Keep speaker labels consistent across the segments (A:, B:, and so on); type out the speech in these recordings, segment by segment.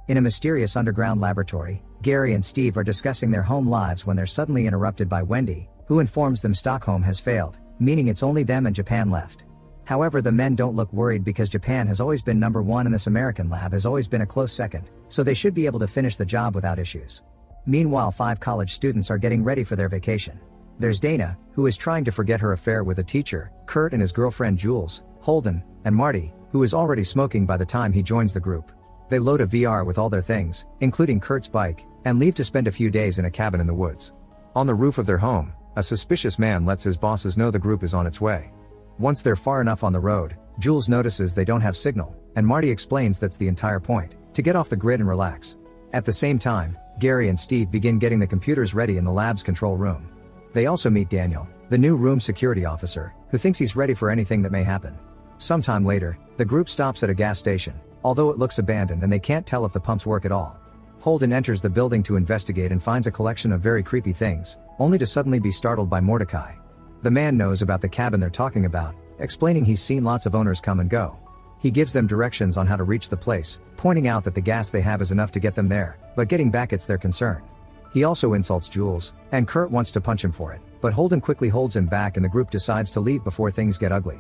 A: In a mysterious underground laboratory, Gary and Steve are discussing their home lives when they're suddenly interrupted by Wendy, who informs them Stockholm has failed, meaning it's only them and Japan left. However, the men don't look worried because Japan has always been number one and this American lab has always been a close second, so they should be able to finish the job without issues. Meanwhile, 5 college students are getting ready for their vacation. There's Dana, who is trying to forget her affair with a teacher, Kurt and his girlfriend Jules, Holden, and Marty, who is already smoking by the time he joins the group. They load a VR with all their things, including Kurt's bike, and leave to spend a few days in a cabin in the woods. On the roof of their home, a suspicious man lets his bosses know the group is on its way. Once they're far enough on the road, Jules notices they don't have signal, and Marty explains that's the entire point, to get off the grid and relax. At the same time, Gary and Steve begin getting the computers ready in the lab's control room. They also meet Daniel, the new room security officer, who thinks he's ready for anything that may happen. Sometime later, the group stops at a gas station, although it looks abandoned and they can't tell if the pumps work at all. Holden enters the building to investigate and finds a collection of very creepy things, only to suddenly be startled by Mordecai. The man knows about the cabin they're talking about, explaining he's seen lots of owners come and go. He gives them directions on how to reach the place, pointing out that the gas they have is enough to get them there, but getting back it's their concern. He also insults Jules, and Kurt wants to punch him for it, but Holden quickly holds him back and the group decides to leave before things get ugly.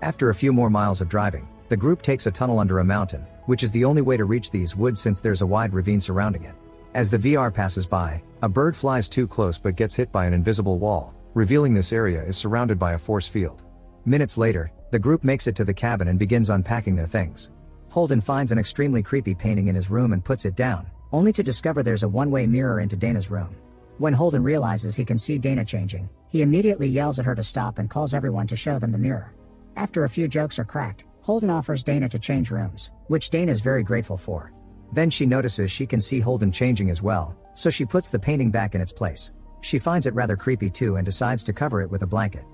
A: After a few more miles of driving, the group takes a tunnel under a mountain, which is the only way to reach these woods since there's a wide ravine surrounding it. As the VR passes by, a bird flies too close but gets hit by an invisible wall, revealing this area is surrounded by a force field. Minutes later, the group makes it to the cabin and begins unpacking their things. Holden finds an extremely creepy painting in his room and puts it down, only to discover there's a one-way mirror into Dana's room. When Holden realizes he can see Dana changing, he immediately yells at her to stop and calls everyone to show them the mirror. After a few jokes are cracked, Holden offers Dana to change rooms, which Dana is very grateful for. Then she notices she can see Holden changing as well, so she puts the painting back in its place. She finds it rather creepy too and decides to cover it with a blanket.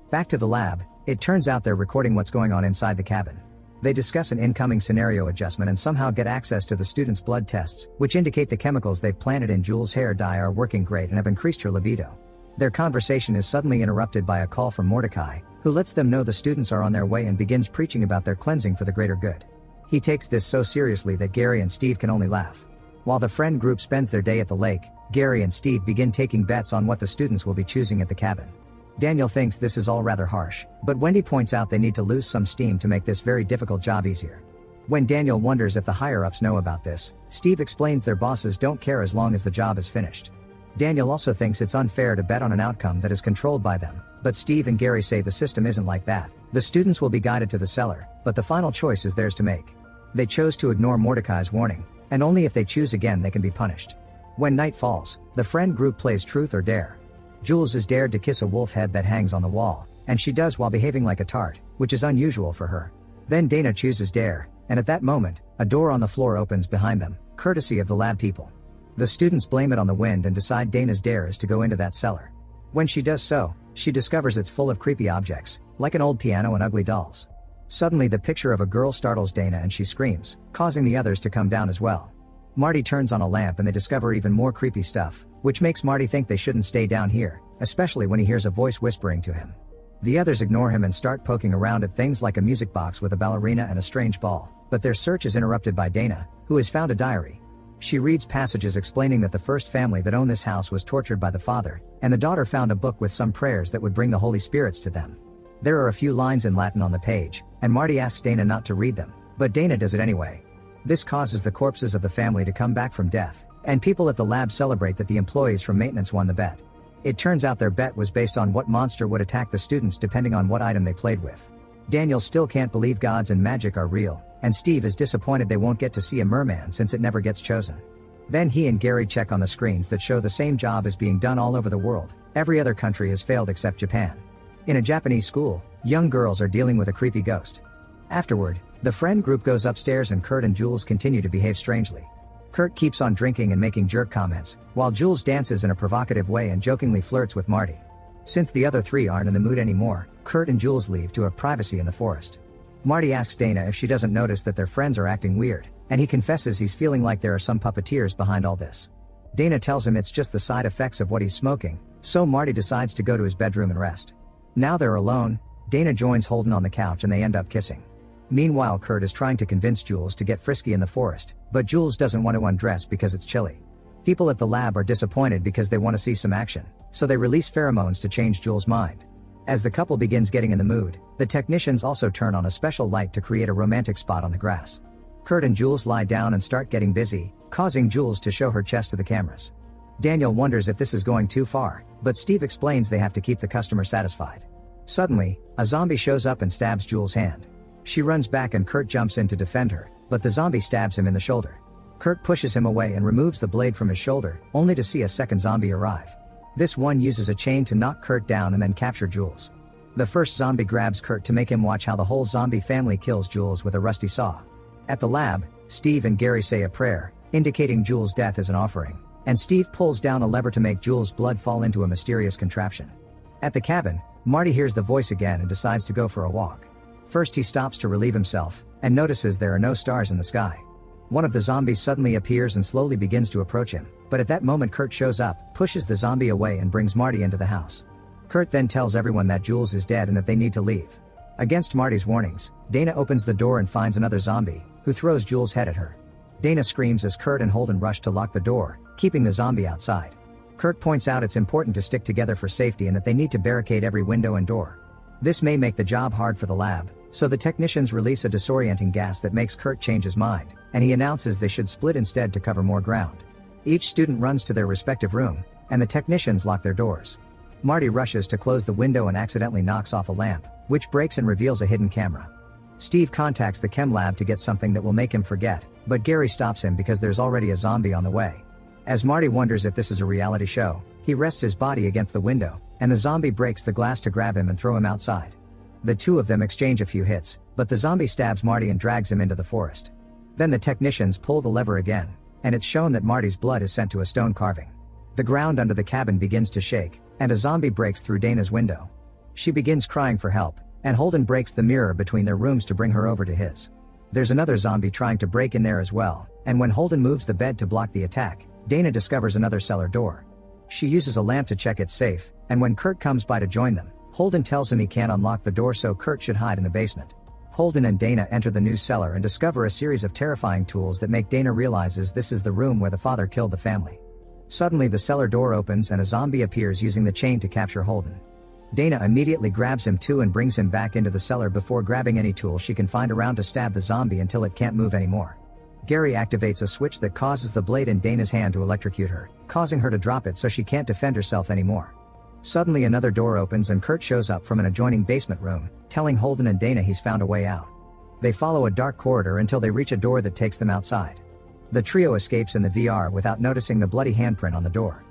A: Back to the lab, it turns out they're recording what's going on inside the cabin. They discuss an incoming scenario adjustment and somehow get access to the students' blood tests, which indicate the chemicals they've planted in Jules' hair dye are working great and have increased her libido. Their conversation is suddenly interrupted by a call from Mordecai, who lets them know the students are on their way and begins preaching about their cleansing for the greater good. He takes this so seriously that Gary and Steve can only laugh. While the friend group spends their day at the lake, Gary and Steve begin taking bets on what the students will be choosing at the cabin. Daniel thinks this is all rather harsh, but Wendy points out they need to lose some steam to make this very difficult job easier. When Daniel wonders if the higher-ups know about this, Steve explains their bosses don't care as long as the job is finished. Daniel also thinks it's unfair to bet on an outcome that is controlled by them, but Steve and Gary say the system isn't like that. The students will be guided to the cellar, but the final choice is theirs to make. They chose to ignore Mordecai's warning, and only if they choose again they can be punished. When night falls, the friend group plays truth or dare. Jules is dared to kiss a wolf head that hangs on the wall, and she does while behaving like a tart, which is unusual for her. Then Dana chooses dare, and at that moment, a door on the floor opens behind them, courtesy of the lab people. The students blame it on the wind and decide Dana's dare is to go into that cellar. When she does so, she discovers it's full of creepy objects, like an old piano and ugly dolls. Suddenly the picture of a girl startles Dana and she screams, causing the others to come down as well. Marty turns on a lamp and they discover even more creepy stuff, which makes Marty think they shouldn't stay down here, especially when he hears a voice whispering to him. The others ignore him and start poking around at things like a music box with a ballerina and a strange ball, but their search is interrupted by Dana, who has found a diary. She reads passages explaining that the first family that owned this house was tortured by the father, and the daughter found a book with some prayers that would bring the Holy Spirits to them. There are a few lines in Latin on the page, and Marty asks Dana not to read them, but Dana does it anyway. This causes the corpses of the family to come back from death, and people at the lab celebrate that the employees from maintenance won the bet. It turns out their bet was based on what monster would attack the students depending on what item they played with. Daniel still can't believe gods and magic are real, and Steve is disappointed they won't get to see a merman since it never gets chosen. Then he and Gary check on the screens that show the same job is being done all over the world. Every other country has failed except Japan. In a Japanese school, young girls are dealing with a creepy ghost. Afterward, the friend group goes upstairs and Kurt and Jules continue to behave strangely. Kurt keeps on drinking and making jerk comments, while Jules dances in a provocative way and jokingly flirts with Marty. Since the other three aren't in the mood anymore, Kurt and Jules leave to have privacy in the forest. Marty asks Dana if she doesn't notice that their friends are acting weird, and he confesses he's feeling like there are some puppeteers behind all this. Dana tells him it's just the side effects of what he's smoking, so Marty decides to go to his bedroom and rest. Now they're alone, Dana joins Holden on the couch and they end up kissing. Meanwhile, Kurt is trying to convince Jules to get frisky in the forest, but Jules doesn't want to undress because it's chilly. People at the lab are disappointed because they want to see some action, so they release pheromones to change Jules' mind. As the couple begins getting in the mood, the technicians also turn on a special light to create a romantic spot on the grass. Kurt and Jules lie down and start getting busy, causing Jules to show her chest to the cameras. Daniel wonders if this is going too far, but Steve explains they have to keep the customer satisfied. Suddenly, a zombie shows up and stabs Jules' hand. She runs back and Kurt jumps in to defend her, but the zombie stabs him in the shoulder. Kurt pushes him away and removes the blade from his shoulder, only to see a second zombie arrive. This one uses a chain to knock Kurt down and then capture Jules. The first zombie grabs Kurt to make him watch how the whole zombie family kills Jules with a rusty saw. At the lab, Steve and Gary say a prayer, indicating Jules' death as an offering, and Steve pulls down a lever to make Jules' blood fall into a mysterious contraption. At the cabin, Marty hears the voice again and decides to go for a walk. First he stops to relieve himself, and notices there are no stars in the sky. One of the zombies suddenly appears and slowly begins to approach him, but at that moment Kurt shows up, pushes the zombie away and brings Marty into the house. Kurt then tells everyone that Jules is dead and that they need to leave. Against Marty's warnings, Dana opens the door and finds another zombie, who throws Jules' head at her. Dana screams as Kurt and Holden rush to lock the door, keeping the zombie outside. Kurt points out it's important to stick together for safety and that they need to barricade every window and door. This may make the job hard for the lab, so the technicians release a disorienting gas that makes Kurt change his mind, and he announces they should split instead to cover more ground. Each student runs to their respective room, and the technicians lock their doors. Marty rushes to close the window and accidentally knocks off a lamp, which breaks and reveals a hidden camera. Steve contacts the chem lab to get something that will make him forget, but Gary stops him because there's already a zombie on the way. As Marty wonders if this is a reality show, he rests his body against the window, and the zombie breaks the glass to grab him and throw him outside. The two of them exchange a few hits, but the zombie stabs Marty and drags him into the forest. Then the technicians pull the lever again, and it's shown that Marty's blood is sent to a stone carving. The ground under the cabin begins to shake, and a zombie breaks through Dana's window. She begins crying for help, and Holden breaks the mirror between their rooms to bring her over to his. There's another zombie trying to break in there as well, and when Holden moves the bed to block the attack, Dana discovers another cellar door. She uses a lamp to check it's safe, and when Kurt comes by to join them, Holden tells him he can't unlock the door, so Kurt should hide in the basement. Holden and Dana enter the new cellar and discover a series of terrifying tools that make Dana realizes this is the room where the father killed the family. Suddenly the cellar door opens and a zombie appears using the chain to capture Holden. Dana immediately grabs him too and brings him back into the cellar before grabbing any tool she can find around to stab the zombie until it can't move anymore. Gary activates a switch that causes the blade in Dana's hand to electrocute her, causing her to drop it so she can't defend herself anymore. Suddenly another door opens and Kurt shows up from an adjoining basement room, telling Holden and Dana he's found a way out. They follow a dark corridor until they reach a door that takes them outside. The trio escapes in the VR without noticing the bloody handprint on the door.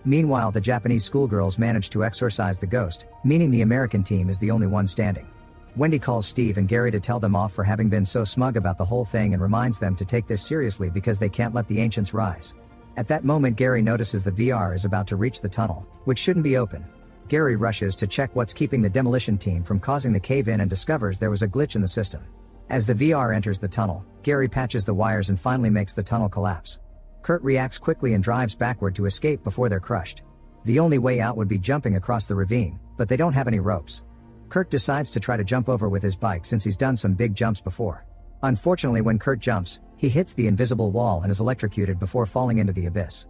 A: Meanwhile, the Japanese schoolgirls manage to exorcise the ghost, meaning the American team is the only one standing. Wendy calls Steve and Gary to tell them off for having been so smug about the whole thing and reminds them to take this seriously because they can't let the ancients rise. At that moment Gary notices the VR is about to reach the tunnel, which shouldn't be open. Gary rushes to check what's keeping the demolition team from causing the cave-in and discovers there was a glitch in the system. As the VR enters the tunnel, Gary patches the wires and finally makes the tunnel collapse. Kurt reacts quickly and drives backward to escape before they're crushed. The only way out would be jumping across the ravine, but they don't have any ropes. Kurt decides to try to jump over with his bike since he's done some big jumps before. Unfortunately, when Kurt jumps, he hits the invisible wall and is electrocuted before falling into the abyss.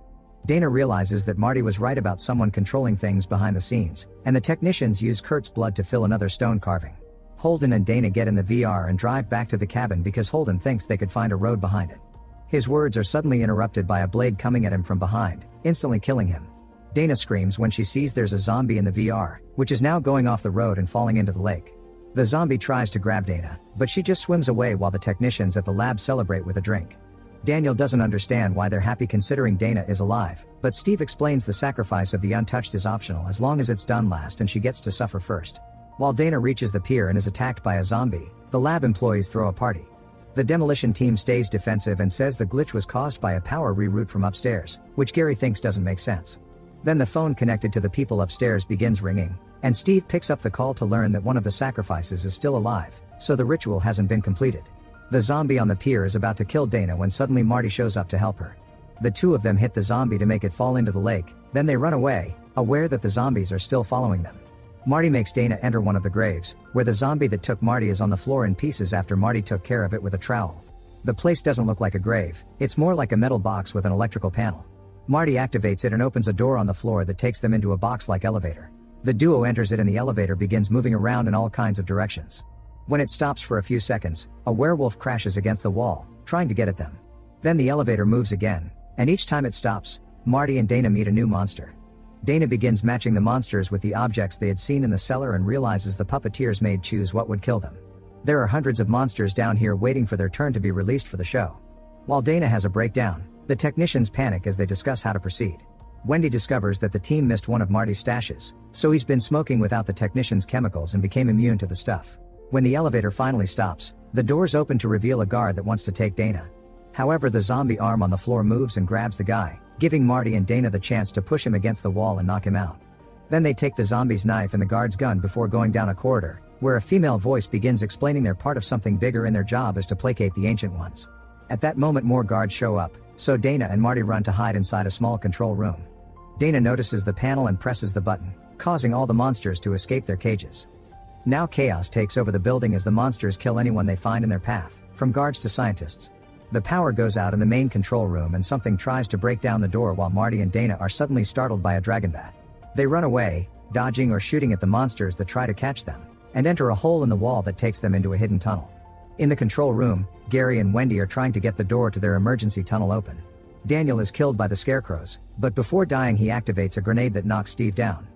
A: Dana realizes that Marty was right about someone controlling things behind the scenes, and the technicians use Kurt's blood to fill another stone carving. Holden and Dana get in the VR and drive back to the cabin because Holden thinks they could find a road behind it. His words are suddenly interrupted by a blade coming at him from behind, instantly killing him. Dana screams when she sees there's a zombie in the VR, which is now going off the road and falling into the lake. The zombie tries to grab Dana, but she just swims away while the technicians at the lab celebrate with a drink. Daniel doesn't understand why they're happy considering Dana is alive, but Steve explains the sacrifice of the untouched is optional as long as it's done last and she gets to suffer first. While Dana reaches the pier and is attacked by a zombie, the lab employees throw a party. The demolition team stays defensive and says the glitch was caused by a power reroute from upstairs, which Gary thinks doesn't make sense. Then the phone connected to the people upstairs begins ringing, and Steve picks up the call to learn that one of the sacrifices is still alive, so the ritual hasn't been completed. The zombie on the pier is about to kill Dana when suddenly Marty shows up to help her. The two of them hit the zombie to make it fall into the lake, then they run away, aware that the zombies are still following them. Marty makes Dana enter one of the graves, where the zombie that took Marty is on the floor in pieces after Marty took care of it with a trowel. The place doesn't look like a grave, it's more like a metal box with an electrical panel. Marty activates it and opens a door on the floor that takes them into a box-like elevator. The duo enters it and the elevator begins moving around in all kinds of directions. When it stops for a few seconds, a werewolf crashes against the wall, trying to get at them. Then the elevator moves again, and each time it stops, Marty and Dana meet a new monster. Dana begins matching the monsters with the objects they had seen in the cellar and realizes the puppeteers made choose what would kill them. There are hundreds of monsters down here waiting for their turn to be released for the show. While Dana has a breakdown, the technicians panic as they discuss how to proceed. Wendy discovers that the team missed one of Marty's stashes, so he's been smoking without the technicians' chemicals and became immune to the stuff. When the elevator finally stops, the doors open to reveal a guard that wants to take Dana. However, the zombie arm on the floor moves and grabs the guy, giving Marty and Dana the chance to push him against the wall and knock him out. Then they take the zombie's knife and the guard's gun before going down a corridor, where a female voice begins explaining they're part of something bigger and their job is to placate the Ancient Ones. At that moment more guards show up, so Dana and Marty run to hide inside a small control room. Dana notices the panel and presses the button, causing all the monsters to escape their cages. Now chaos takes over the building as the monsters kill anyone they find in their path, from guards to scientists. The power goes out in the main control room and something tries to break down the door while Marty and Dana are suddenly startled by a dragon bat. They run away, dodging or shooting at the monsters that try to catch them, and enter a hole in the wall that takes them into a hidden tunnel. In the control room, Gary and Wendy are trying to get the door to their emergency tunnel open. Daniel is killed by the scarecrows, but before dying he activates a grenade that knocks Steve down.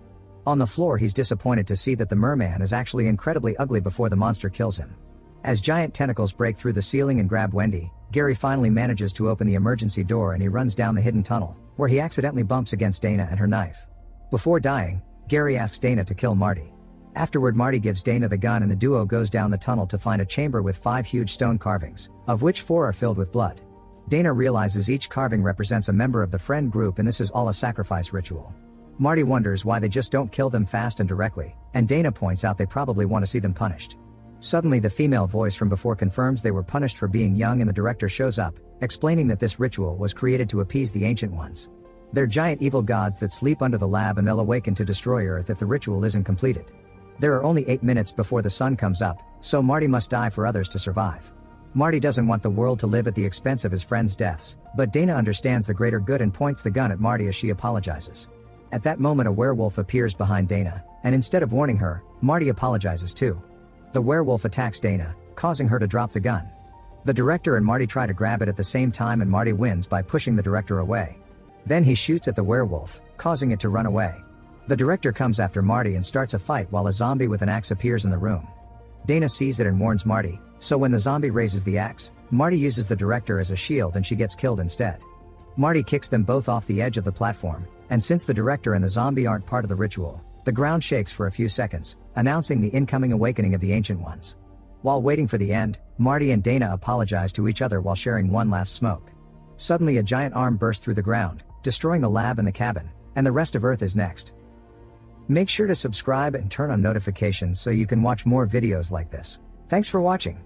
A: On the floor he's disappointed to see that the merman is actually incredibly ugly before the monster kills him. As giant tentacles break through the ceiling and grab Wendy, Gary finally manages to open the emergency door and he runs down the hidden tunnel, where he accidentally bumps against Dana and her knife. Before dying, Gary asks Dana to kill Marty. Afterward Marty gives Dana the gun and the duo goes down the tunnel to find a chamber with 5 huge stone carvings, of which 4 are filled with blood. Dana realizes each carving represents a member of the friend group and this is all a sacrifice ritual. Marty wonders why they just don't kill them fast and directly, and Dana points out they probably want to see them punished. Suddenly the female voice from before confirms they were punished for being young and the director shows up, explaining that this ritual was created to appease the Ancient Ones. They're giant evil gods that sleep under the lab and they'll awaken to destroy Earth if the ritual isn't completed. There are only 8 minutes before the sun comes up, so Marty must die for others to survive. Marty doesn't want the world to live at the expense of his friends' deaths, but Dana understands the greater good and points the gun at Marty as she apologizes. At that moment a werewolf appears behind Dana, and instead of warning her, Marty apologizes too. The werewolf attacks Dana, causing her to drop the gun. The director and Marty try to grab it at the same time and Marty wins by pushing the director away. Then he shoots at the werewolf, causing it to run away. The director comes after Marty and starts a fight while a zombie with an axe appears in the room. Dana sees it and warns Marty, so when the zombie raises the axe, Marty uses the director as a shield and she gets killed instead. Marty kicks them both off the edge of the platform, and since the director and the zombie aren't part of the ritual, the ground shakes for a few seconds, announcing the incoming awakening of the Ancient Ones. While waiting for the end, Marty and Dana apologize to each other while sharing one last smoke. Suddenly a giant arm bursts through the ground, destroying the lab and the cabin, and the rest of Earth is next. Make sure to subscribe and turn on notifications so you can watch more videos like this. Thanks for watching.